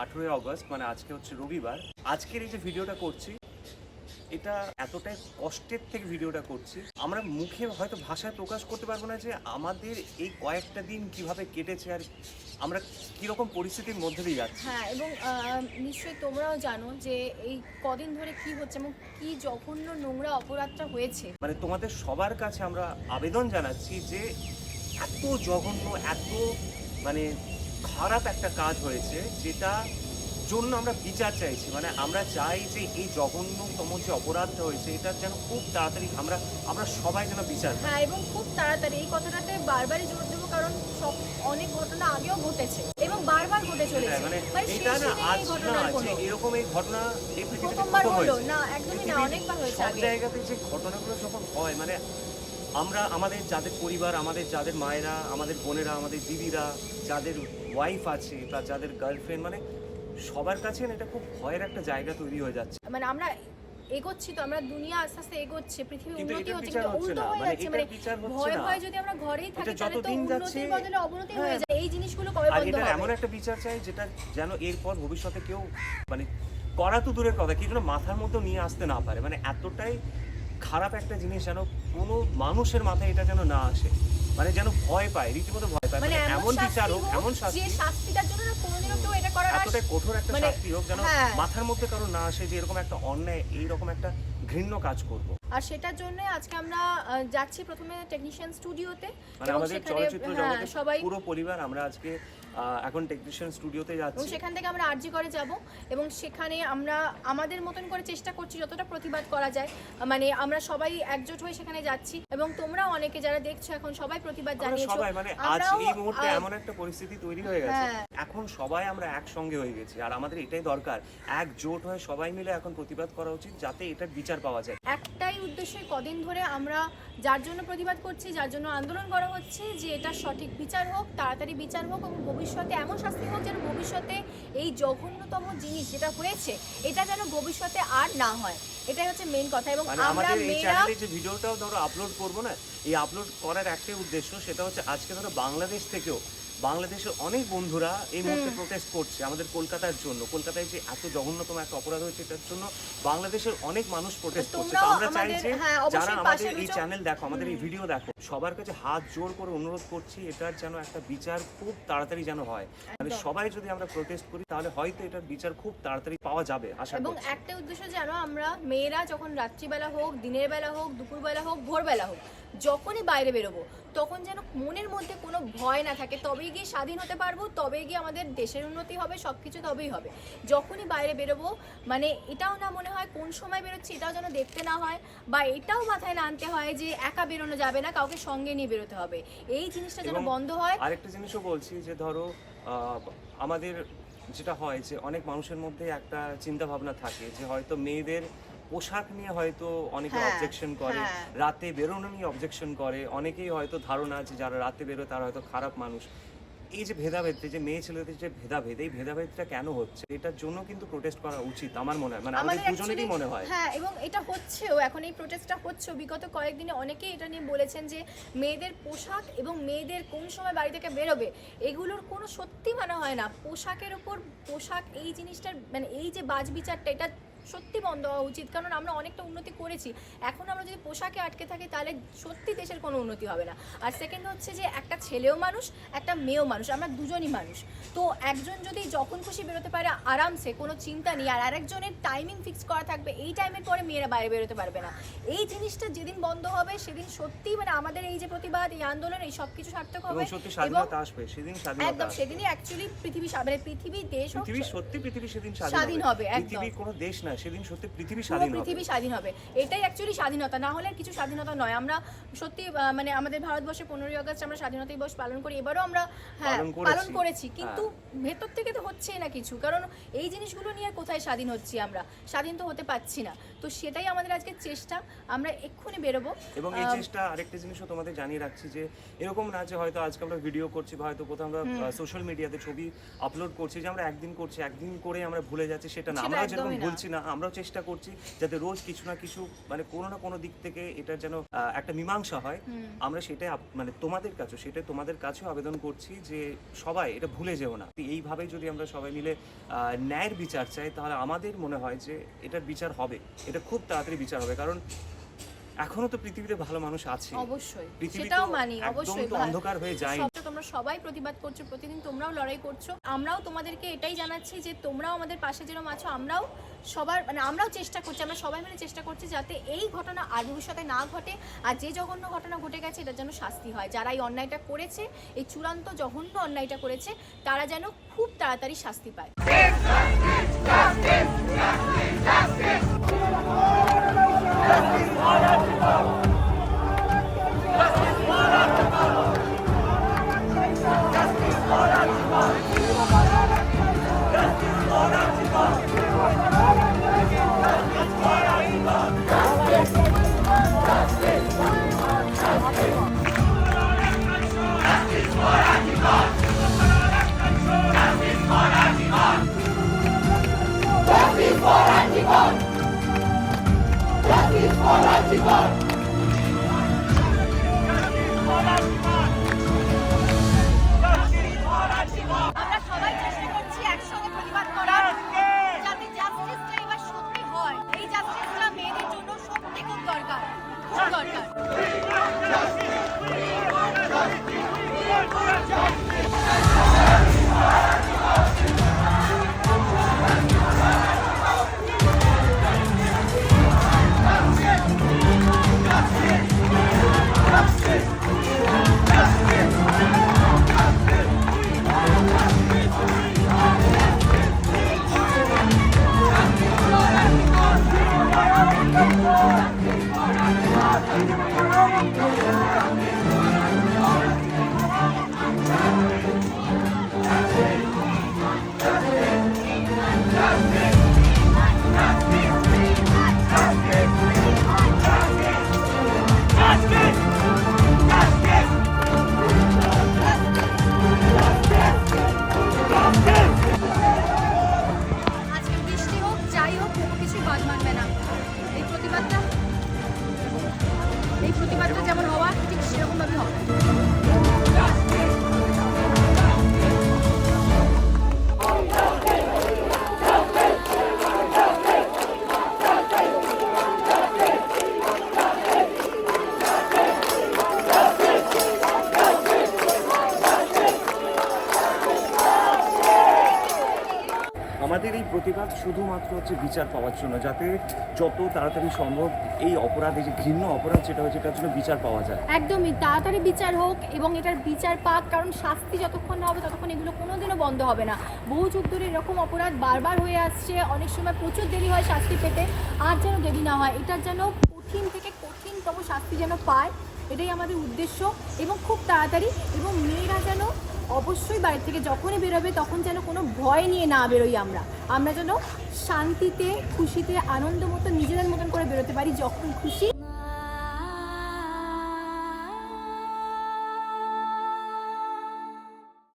18 August, মানে আজকে হচ্ছে রবিবার। আজকের এই যে ভিডিওটা করছি, এটা এতটাই কষ্টের থেকে ভিডিওটা করছি, আমরা মুখে হয়তো ভাষায় প্রকাশ করতে পারবো না যে আমাদের এই কয়েকটা দিন কিভাবে কেটেছে আর আমরা কিরকম পরিস্থিতির মধ্যে দিয়ে যাচ্ছি। হ্যাঁ, এবং নিশ্চয়ই তোমরাও জানো যে এই কদিন ধরে কি হচ্ছে এবং কি জঘন্য নোংরা অপরাধটা হয়েছে। মানে তোমাদের সবার কাছে আমরা আবেদন জানাচ্ছি যে এত জঘন্য, এত মানে খারাপ একটা কাজ হয়েছে, যেটা জন্য আমরা বিচার চাইছি। মানে আমরা চাই যে এই জঘন্যতম যে অপরাধটা হয়েছে, এটা যেন খুব তাড়াতাড়ি আমরা সবাই যেন বিচার পাই। হ্যাঁ, এবং খুব তাড়াতাড়ি এই কথাটাতে বারবারই জোর দেবো, কারণ অনেক ঘটনা আগেও ঘটেছে এবং বারবার ঘটে চলেছে। মানে মানে এটা শেষই না নেই আজ এই না ঘটনার যে কোনো। এরকম এই ঘটনা এই পৃথিবীতে প্রথমবার প্রথম হলো হয়েছে। না, একদমই না, পৃথিবীর অনেকবার হয়েছে সব আগে। জায়গাতে যে ঘটনাগুলো যখন হয়, মানে আমরা আমাদের যাদের পরিবার, আমাদের যাদের মায়েরা, আমাদের বোনেরা, আমাদের দিদিরা, যাদের ওয়াইফ আছে বা যাদের গার্লফ্রেন্ড, মানে সবার কাছে না এটা খুব ভয়ের একটা জায়গা তৈরি হয়ে যাচ্ছে। মানে আমরা এগোচ্ছি তো, আমরা দুনিয়া আস্তে আস্তে এগোচ্ছে, পৃথিবী কিন্তু উন্নতি এটার হচ্ছে, বিচার কিন্তু হচ্ছে উল্টো না, হয়ে মানে যাচ্ছে। এটার মানে বিচার হচ্ছে ভয়ে না। ভয়ে যদি আমরা ঘরেই থাকি, এটা তাহলে তো যতদিন যাচ্ছে, উন্নতির বদলে অবনতি হয়ে হ্যাঁ, যায়। এই জিনিসগুলো কবে আর বন্ধ এটা হবে? এমন একটা বিচার চাই যেটা যেন এরপর ভবিষ্যতে কেউ মানে করা তো দূরের কথা, কি যেন মাথার মধ্যেও নিয়ে আসতে না পারে। মানে এতটাই খারাপ একটা জিনিস যেন কোনো মানুষের মাথায় এটা যেন না আসে, মানে যেন ভয় পায়, রীতিমতো ভয় পায়। মানে মানে এমন শাস্তি বিচার হোক, হোক, এমন যে শাস্তি, শাস্তিটার জন্য না কোনোদিনও কেউ এটা করার এতটাই কঠোর একটা মানে শাস্তি হোক যেন হ্যাঁ। মাথার মধ্যে কারো না আসে যে এরকম একটা অন্যায়, এইরকম একটা ঘৃণ্য কাজ করব। আর সেটার জন্য আজকে আমরা যাচ্ছি প্রথমে টেকনিশিয়ান স্টুডিওতে, মানে এবং আমাদের সেখানে চলচ্চিত্র জগতের সবাই, পুরো পরিবার আমরা আজকে এখন টেকনিশিয়ান স্টুডিওতে এবং যাচ্ছি। সেখান থেকে আমরা আরজি করে যাব, এবং সেখানে আমরা আমাদের মতন করে চেষ্টা করছি যতটা প্রতিবাদ করা যায়। মানে আমরা সবাই একজোট হয়ে সেখানে যাচ্ছি, এবং তোমরাও অনেকে যারা দেখছো এখন সবাই প্রতিবাদ আমরা জানিয়েছো। সবাই মানে আজ আমরাও, এই মুহূর্তে এমন একটা পরিস্থিতি তৈরি হয়ে গেছে, হ্যাঁ। এখন সবাই আমরা একসঙ্গে হয়ে গেছি। আর আমাদের এটাই দরকার, একজোট হয়ে সবাই মিলে এখন প্রতিবাদ করা উচিত, যাতে এটার বিচার পাওয়া যায়। একটাই উদ্দেশ্যে কদিন ধরে আমরা যার জন্য প্রতিবাদ করছি, যার জন্য আন্দোলন করা হচ্ছে, যে এটা সঠিক বিচার হোক, তাড়াতাড়ি বিচার হোক, এবং ভবিষ্যতে এমন শাস্তি হোক যেন ভবিষ্যতে এই জঘন্যতম জিনিস যেটা হয়েছে এটা যেন ভবিষ্যতে আর না হয়। এটাই হচ্ছে মেইন কথা। এবং মানে আমরা আমাদের এই মেয়েরা, চ্যানেলে যে ভিডিওটাও ধরো আপলোড করবো না, এই আপলোড করার একটাই উদ্দেশ্য, সেটা হচ্ছে আজকে ধরো বাংলাদেশ থেকেও, বাংলাদেশের অনেক বন্ধুরা এই মুহূর্তে প্রোটেস্ট করছে আমাদের কলকাতার জন্য। কলকাতায় যে এত জঘন্যতম একটা অপরাধ হয়েছে, এটার জন্য বাংলাদেশের অনেক মানুষ প্রোটেস্ট করছে। তো তোমরাও আমরা চাই যে হ্যাঁ, অবশ্যই যারা পাশে আমাদের এই রয়েছো। চ্যানেল দেখো, আমাদের এই ভিডিও দেখো, সবার কাছে হাত জোর করে অনুরোধ করছি, এটার যেন একটা বিচার খুব তাড়াতাড়ি যেন হয়। মানে একদম। সবাই যদি আমরা প্রোটেস্ট করি, তাহলে হয়তো এটার বিচার খুব তাড়াতাড়ি পাওয়া যাবে, আশা এবং করছি। একটা উদ্দেশ্য যেন আমরা মেয়েরা যখন রাত্রিবেলা হোক, দিনের বেলা হোক, দুপুরবেলা হোক, ভোরবেলা হোক, যখনই বাইরে বেরোবো তখন যেন মনের মধ্যে কোনো ভয় না থাকে। তবেই গিয়ে স্বাধীন হতে পারবো, তবেই গিয়ে আমাদের দেশের উন্নতি হবে, সব কিছু তবেই হবে। যখনই বাইরে বেরোবো, মানে এটাও না মনে হয় কোন সময় বেরোচ্ছি, এটাও যেন দেখতে না হয়, বা এটাও মাথায় না আনতে হয় যে একা বেরোনো যাবে না, কাউকে সঙ্গে নিয়ে বেরোতে হবে। এই জিনিসটা যেন এবং বন্ধ হয়। আরেকটা জিনিসও বলছি যে ধরো আমাদের যেটা হয় যে অনেক মানুষের মধ্যে একটা চিন্তা ভাবনা থাকে যে হয়তো মেয়েদের পোশাক নিয়ে হয়তো অনেকে হ্যাঁ, অবজেকশন করে, হ্যাঁ। রাতে বেরোনো নিয়ে অবজেকশন করে, অনেকেই হয়তো ধারণা আছে যারা রাতে বেরোয় তারা হয়তো খারাপ মানুষ। এই যে ভেদাভেদ, যে মেয়ে ছেলেদের যে ভেদাভেদ, এই ভেদাভেদটা কেন হচ্ছে, এটার জন্য কিন্তু প্রোটেস্ট করা উচিত আমার মনে হয়, মানে আমাদের দুজনেরই actually- মনে হয়। হ্যাঁ, এবং এটা হচ্ছেও, এখন এই প্রোটেস্টটা হচ্ছেও। বিগত কয়েকদিনে অনেকেই এটা নিয়ে বলেছেন যে মেয়েদের পোশাক এবং মেয়েদের কোন সময় বাড়ি থেকে বেরোবে, এগুলোর কোনো সত্যি মনে হয় না। পোশাকের উপর পোশাক, এই জিনিসটার মানে এই যে বাজ বিচারটা, এটা সত্যি বন্ধ হওয়া উচিত। কারণ আমরা অনেকটা উন্নতি করেছি, এখন আমরা যদি পোশাকে আটকে থাকি তাহলে সত্যি দেশের কোনো উন্নতি হবে না। আর সেকেন্ড হচ্ছে যে একটা ছেলেও মানুষ, একটা মেয়েও মানুষ, আমরা দুজনই মানুষ। তো একজন যদি যখন খুশি বেরোতে পারে আরামসে, কোনো চিন্তা নেই, আর আরেকজনের টাইমিং ফিক্স করা থাকবে, এই টাইমের পরে মেয়েরা বাইরে বেরোতে পারবে না। এই জিনিসটা যেদিন বন্ধ হবে সেদিন সত্যি মানে আমাদের এই যে প্রতিবাদ, এই আন্দোলন, এই সব কিছু সার্থক হবে। এবং সত্যি স্বাধীনতা আসবে, সেদিন স্বাধীনতা একদম আসবে। সেদিনই অ্যাকচুয়ালি পৃথিবী মানে পৃথিবী দেশ হোক, পৃথিবী সত্যি, পৃথিবী সেদিন স্বাধীন হবে, একদম। পৃথিবী কোনো দেশ না, সেদিন সত্যি পৃথিবী পুরো স্বাধীন হবে। পৃথিবী স্বাধীন হবে। এটাই অ্যাকচুয়ালি স্বাধীনতা, না হলে আর কিছু স্বাধীনতা নয়। আমরা সত্যি মানে আমাদের ভারতবর্ষে 15ই আগস্ট আমরা স্বাধীনতা দিবস পালন করি, এবারও আমরা হ্যাঁ পালন করেছি, কিন্তু ভেতর থেকে তো হচ্ছেই না কিছু। কারণ এই জিনিসগুলো নিয়ে কোথায় স্বাধীন হচ্ছি আমরা, স্বাধীন তো হতে পারছি না। তো সেটাই আমাদের আজকে চেষ্টা, আমরা এক্ষুনি বেরোবো। এবং এই চেষ্টা আরেকটা জিনিসও তোমাদের জানিয়ে রাখছি যে এরকম না যে হয়তো আজকে আমরা ভিডিও করছি বা হয়তো কোথাও আমরা সোশ্যাল মিডিয়াতে ছবি আপলোড করছি যে আমরা একদিন করছি, একদিন করে আমরা ভুলে যাচ্ছি, সেটা না। আমরা যেরকম ভুলছি না, আমরাও চেষ্টা করছি যাতে রোজ কিছু না কিছু মানে কোনো না কোনো দিক থেকে এটার যেন একটা মীমাংসা হয়। আমরা সেটাই মানে তোমাদের কাছেও আবেদন করছি যে সবাই এটা ভুলে যেও না। এইভাবে যদি আমরা সবাই মিলে ন্যায়ের বিচার চাই তাহলে আমাদের মনে হয় যে এটার বিচার হবে, এটা খুব তাড়াতাড়ি বিচার হবে। কারণ এখনো তো পৃথিবীতে ভালো মানুষ আছে, অবশ্যই পৃথিবী সেটাও তো মানি, একদম অবশ্যই তো অন্ধকার হয়ে যায়। তোমরা সবাই প্রতিবাদ করছো, প্রতিদিন তোমরাও লড়াই করছো, আমরাও তোমাদেরকে এটাই জানাচ্ছি যে তোমরাও আমাদের পাশে যেরকম আছো, আমরাও চেষ্টা করছি, আমরা সবাই মিলে চেষ্টা করছি যাতে এই ঘটনা আর ভবিষ্যতে না ঘটে। আর যে জঘন্য ঘটনা ঘটে গেছে এটার যেন শাস্তি হয়। যারা এই অন্যায়টা করেছে, এই চূড়ান্ত জঘন্য অন্যায়টা করেছে, তারা যেন খুব তাড়াতাড়ি শাস্তি পায়। আমরা সবাই চেষ্টা করছি একসঙ্গে প্রতিবাদ করার, যাতে জাস্টিসটা এবার সত্যি হয়। এই জাস্টিসটা মেয়েদের জন্য সত্যি খুব দরকার, খুব দরকার। আজকে বৃষ্টি হোক, যাই হোক, কোনো কিছু বাদ মানবে না। এই প্রতিবাদটা যেমন হওয়া ঠিক সেরকমভাবে হবে। আমাদের এই প্রতিবাদ শুধুমাত্র হচ্ছে বিচার পাওয়ার জন্য, যাতে যত তাড়াতাড়ি সম্ভব এই অপরাধ, এই যে ঘৃণ্য অপরাধ যেটা হয়েছে এটার জন্য বিচার পাওয়া যায়। একদমই তাড়াতাড়ি বিচার হোক এবং এটার বিচার পাক, কারণ শাস্তি যতক্ষণ না হবে ততক্ষণ এগুলো কোনোদিনও বন্ধ হবে না। বহু যুগ ধরে এরকম অপরাধ বারবার হয়ে আসছে, অনেক সময় প্রচুর দেরি হয় শাস্তি পেতে, আর যেন দেরি না হয়। এটার যেন কঠিন থেকে কঠিনতম শাস্তি যেন পায়, এটাই আমাদের উদ্দেশ্য। এবং খুব তাড়াতাড়ি, এবং মেয়েরা যেন অবশ্যই বাড়ি থেকে যখনই বেরোবে তখন যেন কোনো ভয় নিয়ে না বেরোই। আমরা যেন শান্তিতে, খুশিতে, আনন্দ মতো নিজেদের মতন করে বেরোতে পারি, যখন খুশি